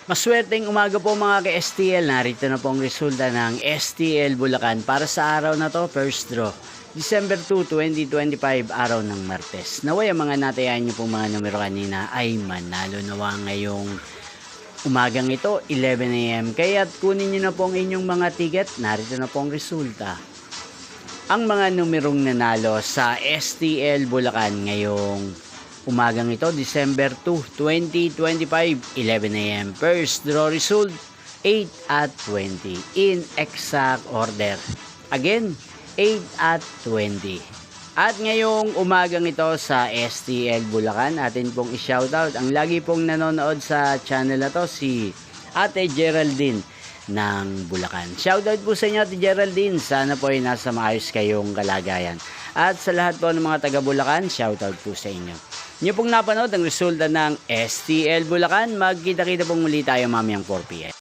Maswerteng umaga po mga ka-STL. Narito na po ang resulta ng STL Bulacan para sa araw na to, first draw. December 2, 2025, araw ng Martes. Naway ang mga natayan nyo pong mga numero kanina ay manalo nawa ngayong umagang ito, 11 AM. Kaya kunin nyo na po ang inyong mga ticket. Narito na po ang resulta. Ang mga numerong nanalo sa STL Bulacan ngayong umagang ito, December 2, 2025, 11 AM. First draw result, 8 at 20. In exact order. Again, 8 at 20. At ngayong umagang ito sa STL Bulacan, atin pong i-shoutout ang lagi pong nanonood sa channel na to, si Ate Geraldine ng Bulacan. Shoutout po sa inyo, Ate Geraldine. Sana po ay nasa maayos kayong kalagayan. At sa lahat po ng mga taga Bulacan, shoutout po sa inyo. Niyo pong napanood ang resulta ng STL Bulacan. Magkita-kita pong muli tayo mamayang 4 PM.